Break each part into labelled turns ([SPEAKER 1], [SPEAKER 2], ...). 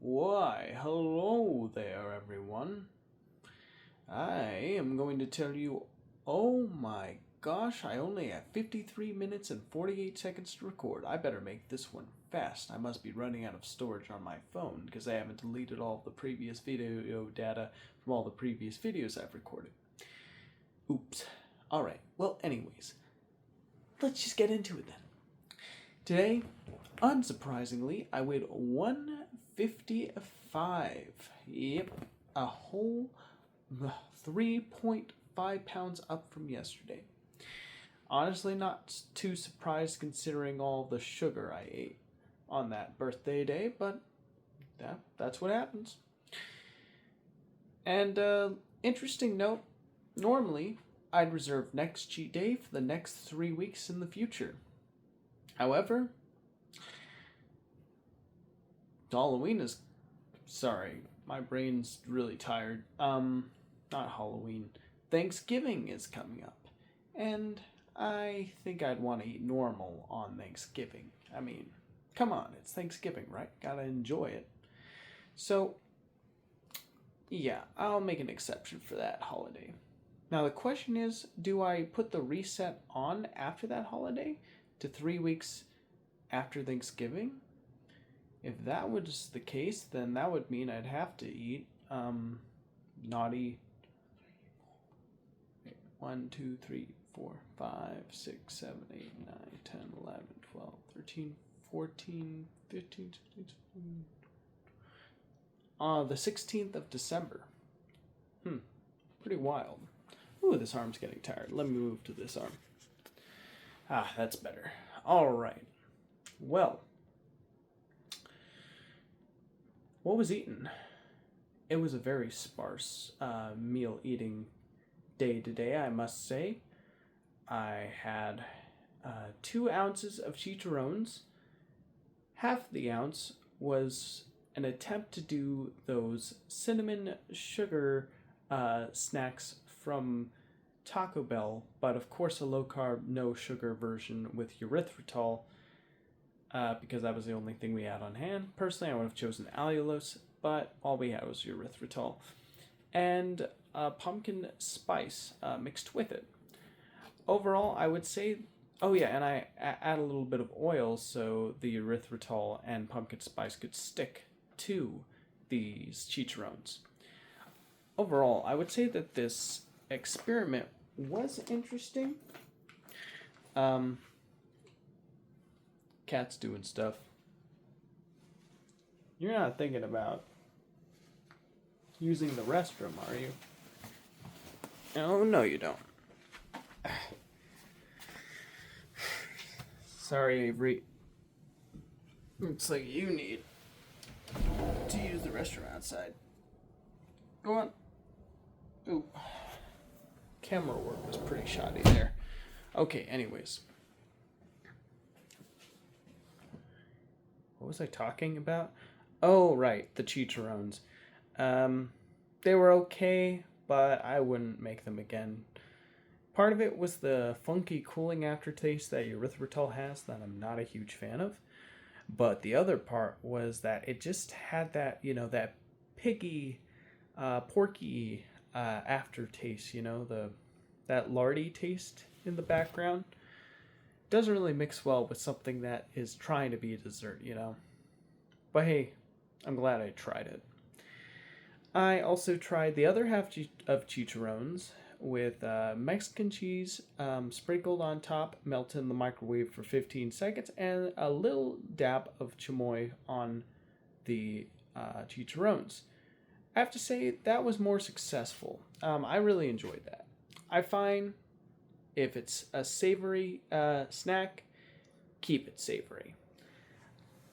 [SPEAKER 1] Why, hello there, everyone. I am going to tell you, oh my gosh, I only have 53 minutes and 48 seconds to record. I better make this one fast. I must be running out of storage on my phone because I haven't deleted all of the previous video data from all the previous videos I've recorded. Oops. Alright, well, anyways, let's just get into it then. Today, unsurprisingly, I weighed 155. Yep, a whole 3.5 pounds up from yesterday. Honestly, not too surprised considering all the sugar I ate on that birthday day, but that's what happens. And interesting note, normally I'd reserve next cheat day for the next 3 weeks in the future. However, Halloween is... Sorry, my brain's really tired. Not Halloween. Thanksgiving is coming up. And I think I'd want to eat normal on Thanksgiving. I mean, come on, it's Thanksgiving, right? Gotta enjoy it. So, yeah, I'll make an exception for that holiday. Now the question is, do I put the reset on after that holiday to 3 weeks after Thanksgiving? If that was the case, then that would mean I'd have to eat naughty 1, 2, 3, 4, 5, 6, 7, 8, 9, 10, 11, 12, 13, 14, 15, 16, 17. The 16th of December. Pretty wild. Ooh, this arm's getting tired. Let me move to this arm. That's better. All right. Well, what was eaten? It was a very sparse meal eating day today, I must say. I had 2 ounces of chicharrones. Half the ounce was an attempt to do those cinnamon sugar snacks from Taco Bell, but of course a low-carb, no-sugar version with erythritol, because that was the only thing we had on hand. Personally, I would have chosen allulose, but all we had was erythritol. And pumpkin spice mixed with it. Overall, I would say... Oh yeah, and I add a little bit of oil so the erythritol and pumpkin spice could stick to these chicharrones. Overall, I would say that this experiment was interesting. Cat's doing stuff. You're not thinking about using the restroom, are you? Oh, no, you don't. Sorry, Avery. Looks like you need to use the restroom outside. Go on. Ooh. Camera work was pretty shoddy there. Okay, anyways. What was I talking about? Oh, right, the chicharrones. They were okay, but I wouldn't make them again. Part of it was the funky cooling aftertaste that erythritol has that I'm not a huge fan of. But the other part was that it just had that, that piggy, porky aftertaste, that lardy taste in the background. Doesn't really mix well with something that is trying to be a dessert, But hey, I'm glad I tried it. I also tried the other half of chicharrones with Mexican cheese sprinkled on top, melted in the microwave for 15 seconds, and a little dab of chamoy on the chicharrones. I have to say that was more successful. I really enjoyed that. I find if it's a savory snack, keep it savory.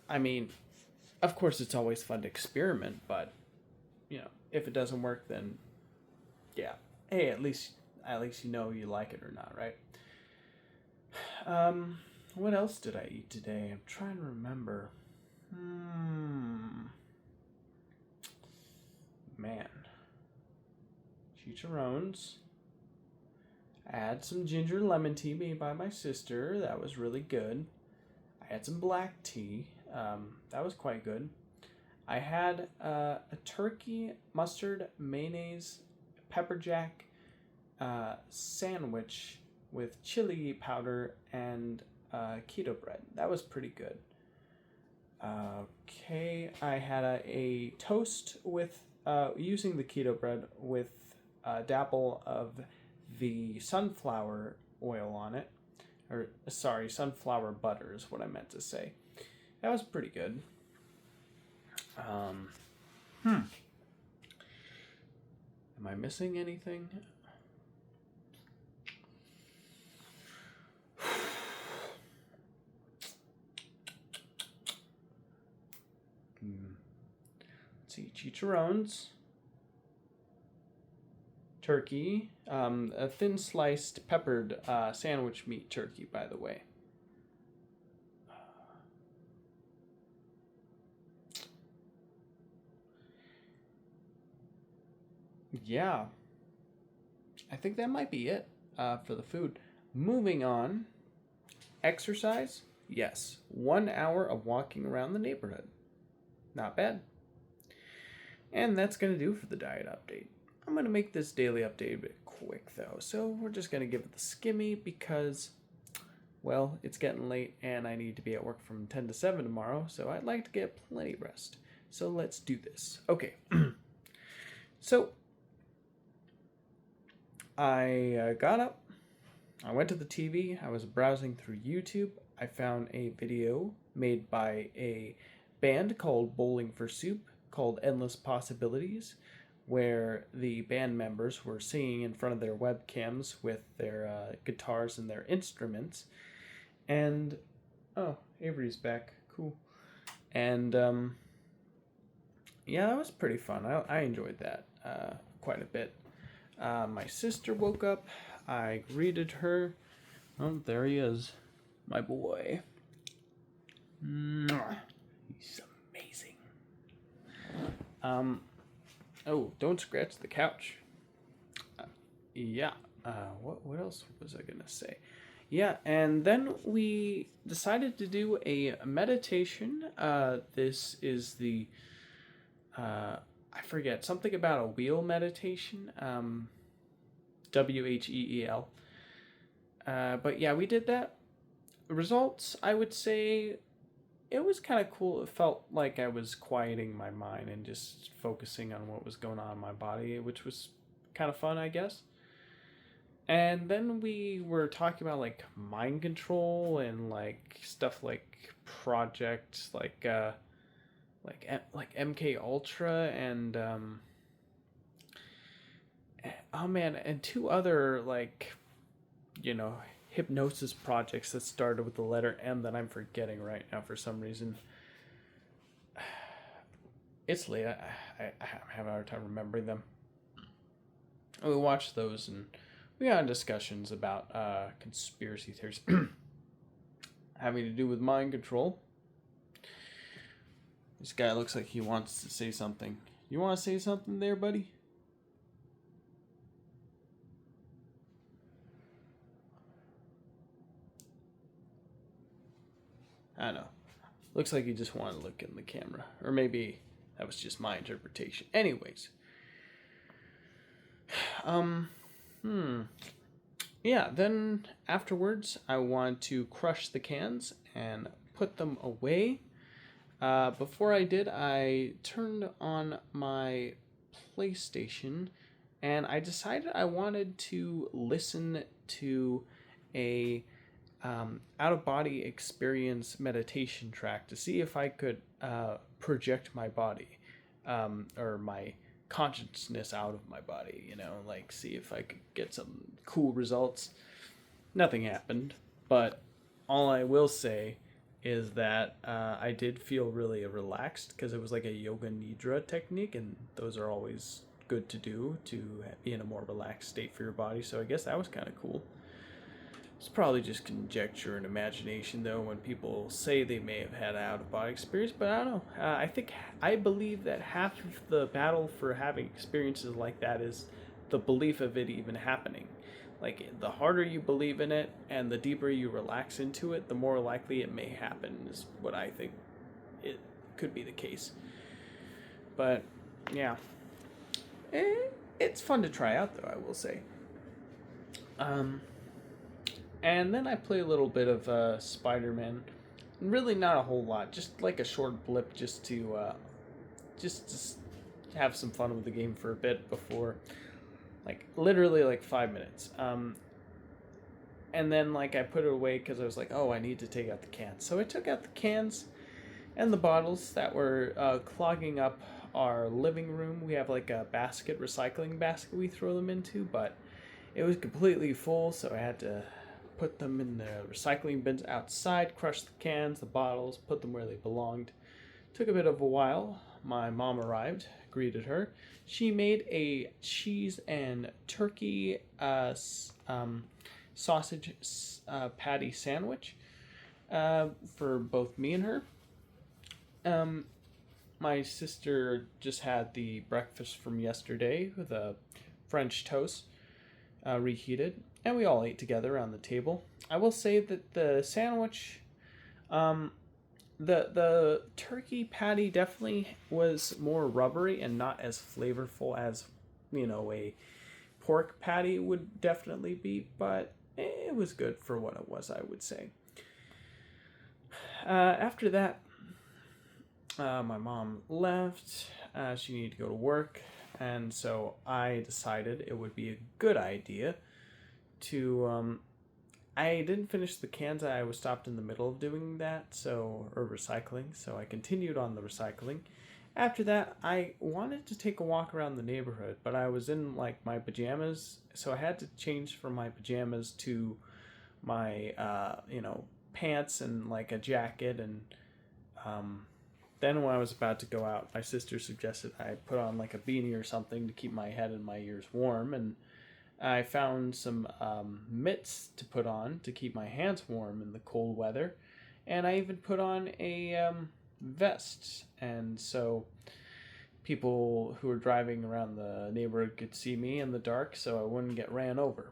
[SPEAKER 1] I mean, of course it's always fun to experiment, but, if it doesn't work, then, yeah. Hey, at least you know you like it or not, right? What else did I eat today? I'm trying to remember. Man. Chicharrones. I had some ginger lemon tea made by my sister. That was really good. I had some black tea. That was quite good. I had a turkey, mustard, mayonnaise, pepper jack sandwich with chili powder and keto bread. That was pretty good. Okay, I had a toast with using the keto bread with a dabble of the sunflower oil on it, or sorry, sunflower butter is what I meant to say. That was pretty good. Am I missing anything? Let's see, chicharrones, turkey, a thin sliced peppered sandwich meat turkey, by the way. Yeah, I think that might be it for the food. Moving on, exercise. Yes, 1 hour of walking around the neighborhood. Not bad. And that's going to do for the diet update. I'm going to make this daily update a bit quick though. So we're just going to give it the skimmy because, well, it's getting late and I need to be at work from 10 to 7 tomorrow. So I'd like to get plenty of rest. So let's do this. Okay. So I got up. I went to the TV. I was browsing through YouTube. I found a video made by a band called Bowling for Soup called Endless Possibilities, where the band members were singing in front of their webcams with their guitars and their instruments. And, oh, Avery's back. Cool. And, yeah, that was pretty fun. I enjoyed that quite a bit. My sister woke up. I greeted her. Oh, there he is. My boy. He's amazing. Oh, don't scratch the couch. Yeah. What else was I gonna say? Yeah, and then we decided to do a meditation. This is the I forget, something about a wheel meditation. WHEEL. But yeah, we did that. Results, I would say it was kind of cool. It felt like I was quieting my mind and just focusing on what was going on in my body, which was kind of fun, I guess. And then we were talking about like mind control and like stuff like projects like MK Ultra and oh man, and two other like hypnosis projects that started with the letter M that I'm forgetting right now for some reason. It's late. I have a hard time remembering them. We watched those and we got in discussions about conspiracy theories having to do with mind control. This guy looks like he wants to say something. You want to say something there, buddy? I don't know. Looks like he just wanted to look in the camera. Or maybe that was just my interpretation. Anyways. Yeah, then afterwards I want to crush the cans and put them away. Before I did, I turned on my PlayStation and I decided I wanted to listen to a out-of-body experience meditation track to see if I could project my body or my consciousness out of my body, like see if I could get some cool results. Nothing happened, but all I will say is that I did feel really relaxed because it was like a yoga nidra technique, and those are always good to do to be in a more relaxed state for your body. So I guess that was kind of cool. It's probably just conjecture and imagination, though, when people say they may have had an out-of-body experience, but I don't know. I believe that half of the battle for having experiences like that is the belief of it even happening. Like, the harder you believe in it and the deeper you relax into it, the more likely it may happen, is what I think it could be the case. But yeah, it's fun to try out, though, I will say. Um, and then I play a little bit of Spider-Man. Really, not a whole lot. Just like a short blip, just to have some fun with the game for a bit before, like literally like 5 minutes. And then like I put it away because I was like, oh, I need to take out the cans. So I took out the cans and the bottles that were clogging up our living room. We have like a recycling basket we throw them into, but it was completely full, so I had to put them in the recycling bins outside, crush the cans, the bottles, put them where they belonged. Took a bit of a while. My mom arrived, greeted her. She made a cheese and turkey sausage patty sandwich for both me and her. My sister just had the breakfast from yesterday with a French toast reheated, and we all ate together around the table. I will say that the sandwich, the turkey patty definitely was more rubbery and not as flavorful as a pork patty would definitely be, but it was good for what it was, I would say. After that, my mom left. She needed to go to work, and so I decided it would be a good idea to. I didn't finish the cans. I was stopped in the middle of doing that, or recycling. So I continued on the recycling. After that, I wanted to take a walk around the neighborhood, but I was in like my pajamas, so I had to change from my pajamas to my pants and like a jacket. And then when I was about to go out, my sister suggested I put on like a beanie or something to keep my head and my ears warm, and I found some mitts to put on to keep my hands warm in the cold weather, and I even put on a vest, and so people who were driving around the neighborhood could see me in the dark, so I wouldn't get ran over.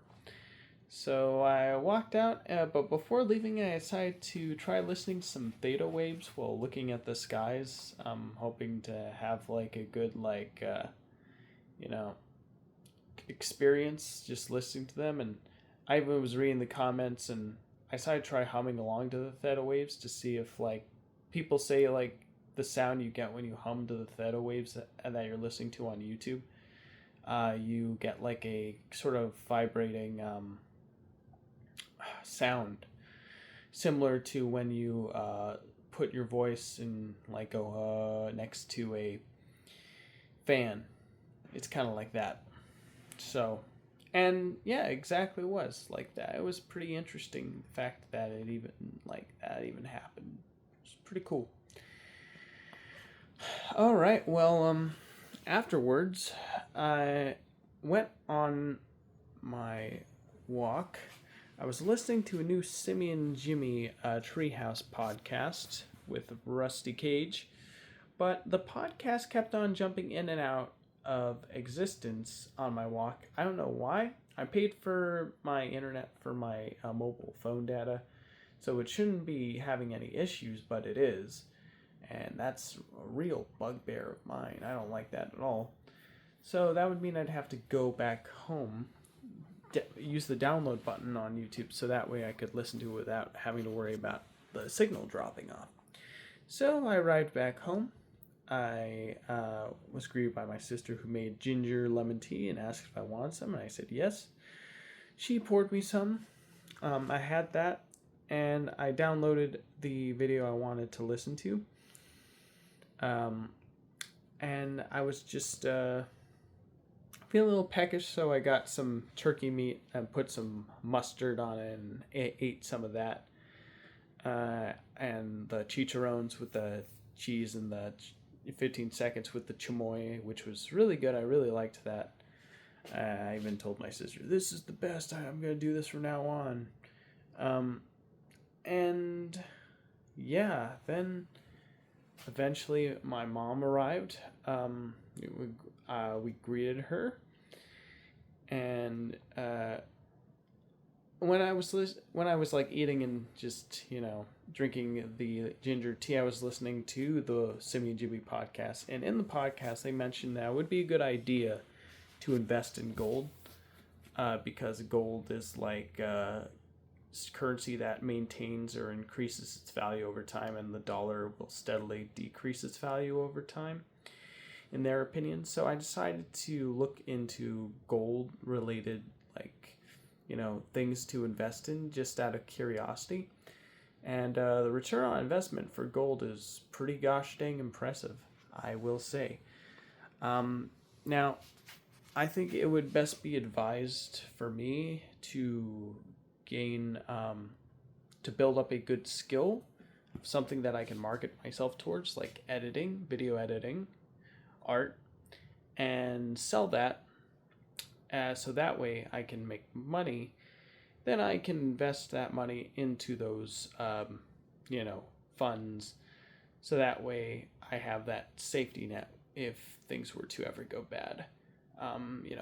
[SPEAKER 1] So I walked out, but before leaving, I decided to try listening to some theta waves while looking at the skies. Hoping to have like a good experience just listening to them. And I was reading the comments, and I decided to try humming along to the theta waves to see if like people say like the sound you get when you hum to the theta waves that you're listening to on YouTube. You get like a sort of vibrating sound similar to when you put your voice in like next to a fan. It's kind of like that. So, and yeah, exactly was like that. It was pretty interesting, the fact that it even happened. It's pretty cool. All right, well, afterwards I went on my walk. I was listening to a new Simeon Jimmy Treehouse podcast with Rusty Cage, but the podcast kept on jumping in and out of existence on my walk. I don't know why. I paid for my internet for my mobile phone data, so it shouldn't be having any issues, but it is. And that's a real bugbear of mine. I don't like that at all. So that would mean I'd have to go back home, use the download button on YouTube, so that way I could listen to it without having to worry about the signal dropping off. So I arrived back home. I was greeted by my sister, who made ginger lemon tea and asked if I wanted some, and I said yes. She poured me some. I had that, and I downloaded the video I wanted to listen to. And I was just feeling a little peckish, so I got some turkey meat and put some mustard on it and ate some of that. And the chicharrones with the cheese and the 15 seconds with the chamoy, which was really good. I really liked that. I even told my sister, this is the best. I'm going to do this from now on. And yeah, then eventually my mom arrived. We greeted her, and when I was like eating and just drinking the ginger tea, I was listening to the Simi and Jimmy podcast, and in the podcast they mentioned that it would be a good idea to invest in gold, because gold is like currency that maintains or increases its value over time, and the dollar will steadily decrease its value over time, in their opinion. So I decided to look into gold related, like, things to invest in just out of curiosity. And the return on investment for gold is pretty gosh dang impressive, I will say. Now, I think it would best be advised for me to gain, to build up a good skill, something that I can market myself towards, like editing, video editing, art, and sell that, so that way I can make money. Then I can invest that money into those, funds, so that way I have that safety net if things were to ever go bad.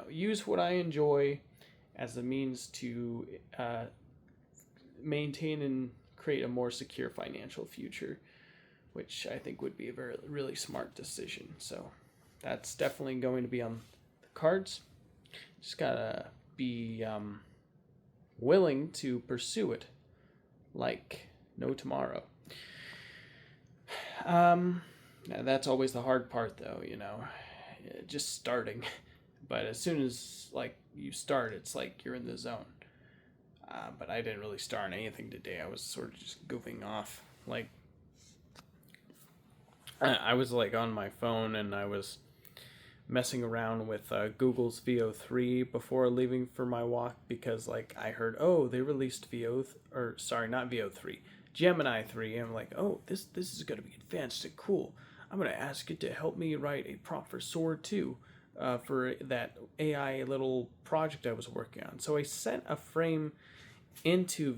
[SPEAKER 1] Use what I enjoy as a means to maintain and create a more secure financial future, which I think would be a very really smart decision. So that's definitely going to be on the cards. Just gotta be willing to pursue it like no tomorrow. That's always the hard part, though, just starting. But as soon as like you start, it's like you're in the zone. But I didn't really start anything today. I was sort of just goofing off. Like, I was like on my phone and I was messing around with Google's VO3 before leaving for my walk, because like I heard, oh, they released not VO3, Gemini 3, and I'm like, oh, this is gonna be advanced and cool. I'm gonna ask it to help me write a prompt for Sword 2, for that AI little project I was working on. So I sent a frame into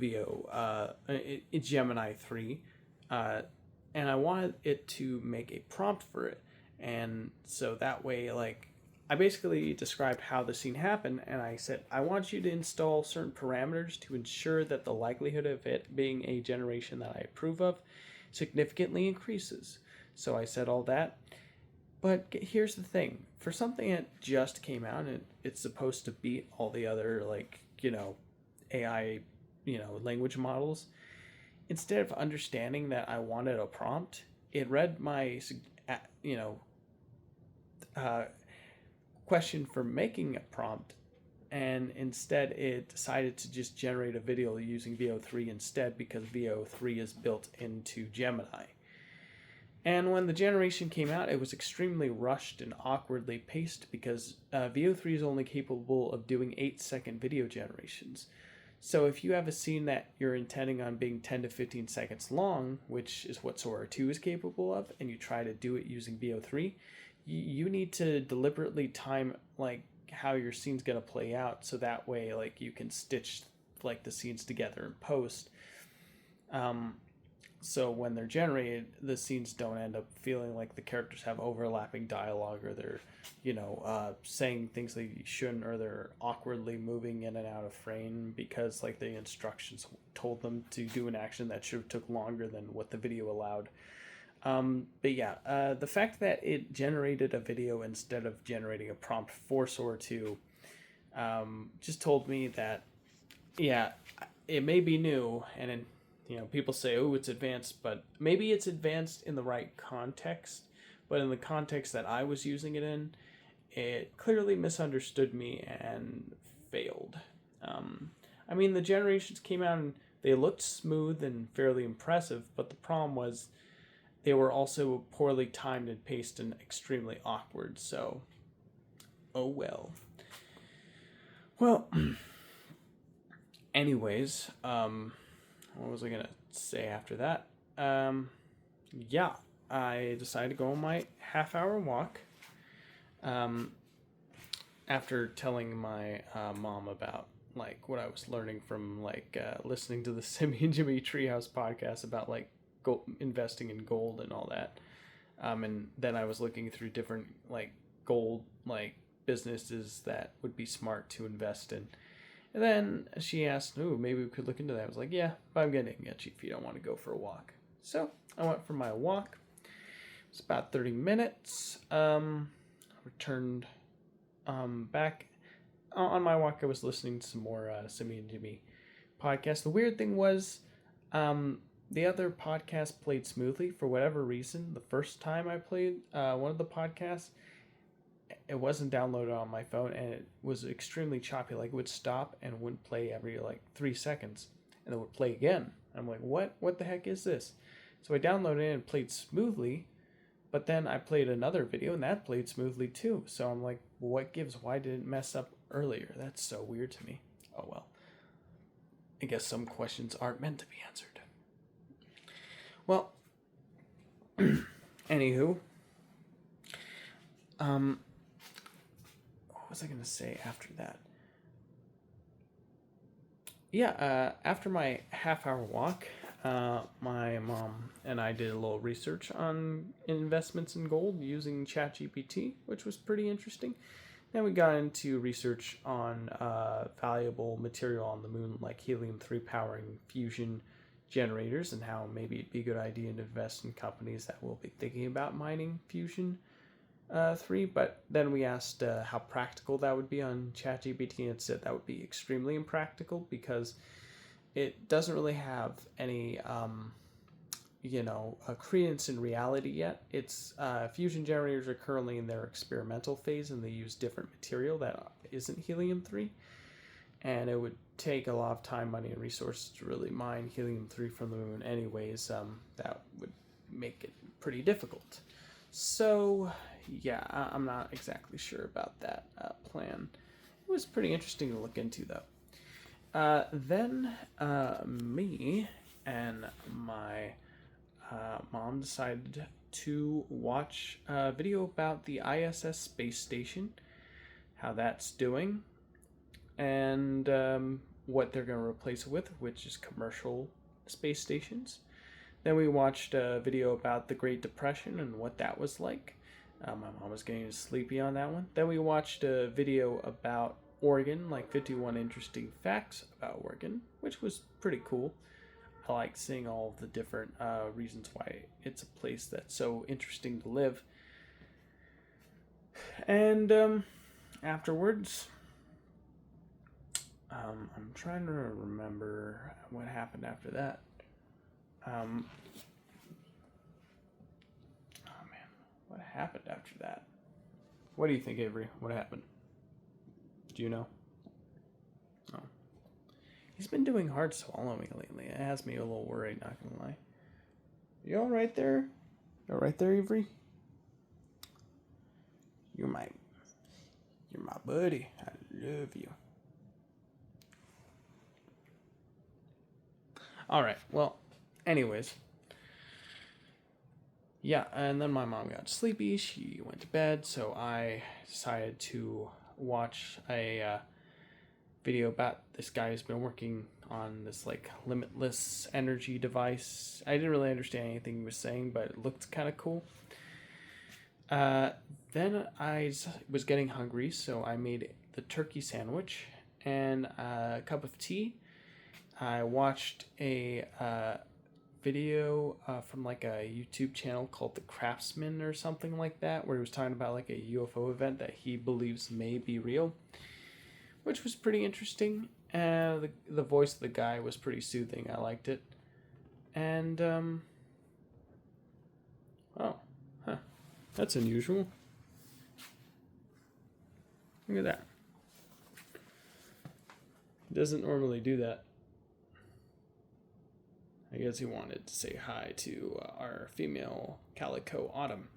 [SPEAKER 1] Gemini 3, and I wanted it to make a prompt for it. And so that way, like, I basically described how the scene happened, and I said, I want you to install certain parameters to ensure that the likelihood of it being a generation that I approve of significantly increases. So I said all that. But here's the thing. For something that just came out and it's supposed to beat all the other, like, AI, language models, instead of understanding that I wanted a prompt, it read my, question for making a prompt, and instead it decided to just generate a video using VO3 instead, because VO3 is built into Gemini. And when the generation came out, it was extremely rushed and awkwardly paced, because VO3 is only capable of doing 8-second video generations. So if you have a scene that you're intending on being 10 to 15 seconds long, which is what Sora 2 is capable of, and you try to do it using VO3, you need to deliberately time like how your scene's going to play out, so that way like you can stitch like the scenes together in post. So when they're generated, the scenes don't end up feeling like the characters have overlapping dialogue, or they're, saying things they shouldn't, or they're awkwardly moving in and out of frame because like the instructions told them to do an action that should have took longer than what the video allowed. But yeah, the fact that it generated a video instead of generating a prompt for Sora 2, just told me that, yeah, it may be new, and people say, oh, it's advanced, but maybe it's advanced in the right context, but in the context that I was using it in, it clearly misunderstood me and failed. The generations came out and they looked smooth and fairly impressive, but the problem was they were also poorly timed and paced and extremely awkward, so oh well. Well, anyways, what was I gonna say after that? Yeah, I decided to go on my half-hour walk. After telling my mom about like what I was learning from like listening to the Simi and Jimmy Treehouse podcast about like investing in gold and all that, and then I was looking through different like gold like businesses that would be smart to invest in. And then she asked, "Ooh, maybe we could look into that." I was like, "Yeah, but I'm getting itchy if you don't want to go for a walk." So I went for my walk. It's about 30 minutes. Returned back. On my walk, I was listening to some more Simi and Jimmy podcasts. The weird thing was the other podcast played smoothly for whatever reason. The first time I played one of the podcasts, it wasn't downloaded on my phone, and it was extremely choppy. Like, it would stop and wouldn't play every, 3 seconds, and then would play again. I'm like, what the heck is this? So I downloaded it and played smoothly, but then I played another video, and that played smoothly too. So I'm like, well, what gives? Why did it mess up earlier? That's so weird to me. Oh well. I guess some questions aren't meant to be answered. Well, anywho, what was I gonna say after that? Yeah, after my half-hour walk, my mom and I did a little research on investments in gold using ChatGPT, which was pretty interesting. Then we got into research on valuable material on the moon, like helium-3 powering fusion generators, and how maybe it'd be a good idea to invest in companies that will be thinking about mining fusion-3. But then we asked how practical that would be on ChatGPT, and it said that would be extremely impractical because it doesn't really have any credence in reality yet. It's fusion generators are currently in their experimental phase, and they use different material that isn't helium-3, and it would take a lot of time, money, and resources to really mine helium-3 from the moon anyways. That would make it pretty difficult. So yeah, I'm not exactly sure about that plan. It was pretty interesting to look into, though. Then me and my mom decided to watch a video about the ISS space station, how that's doing, and what they're going to replace it with, which is commercial space stations. Then we watched a video about the Great Depression and what that was like. My mom was getting sleepy on that one. Then we watched a video about Oregon, like 51 interesting facts about Oregon, which was pretty cool. I like seeing all of the different reasons why it's a place that's so interesting to live. And afterwards, I'm trying to remember what happened after that. Oh man, what happened after that? What do you think, Avery? What happened? Do you know? Oh. He's been doing hard swallowing lately. It has me a little worried, not gonna lie. You alright there? You alright there, Avery? You're my buddy. I love you. Alright, well, anyways. Yeah, and then my mom got sleepy. She went to bed, so I decided to watch a video about this guy who's been working on this limitless energy device. I didn't really understand anything he was saying, but it looked kind of cool. Then I was getting hungry, so I made the turkey sandwich and a cup of tea. I watched a video from a YouTube channel called The Craftsman or something like that, where he was talking about a UFO event that he believes may be real, which was pretty interesting. And the voice of the guy was pretty soothing. I liked it. And that's unusual. Look at that. He doesn't normally do that. I guess he wanted to say hi to our female calico Autumn.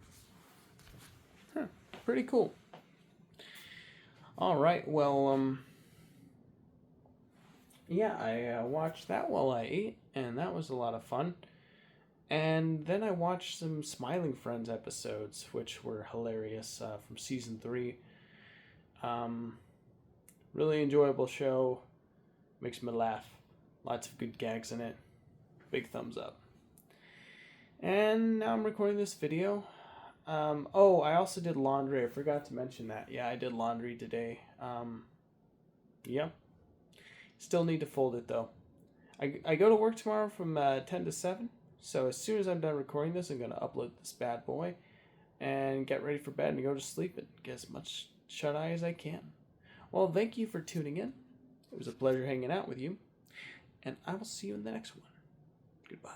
[SPEAKER 1] Pretty cool. All right, well, yeah, I watched that while I ate, and that was a lot of fun. And then I watched some Smiling Friends episodes, which were hilarious, from season 3. Really enjoyable show. Makes me laugh. Lots of good gags in it. Big thumbs up. And now I'm recording this video. I also did laundry. I forgot to mention that. Yeah, I did laundry today. Yeah. Still need to fold it though. I go to work tomorrow from 10 to 7. So as soon as I'm done recording this, I'm going to upload this bad boy and get ready for bed and go to sleep and get as much shut eye as I can. Well, thank you for tuning in. It was a pleasure hanging out with you. And I will see you in the next one. Goodbye.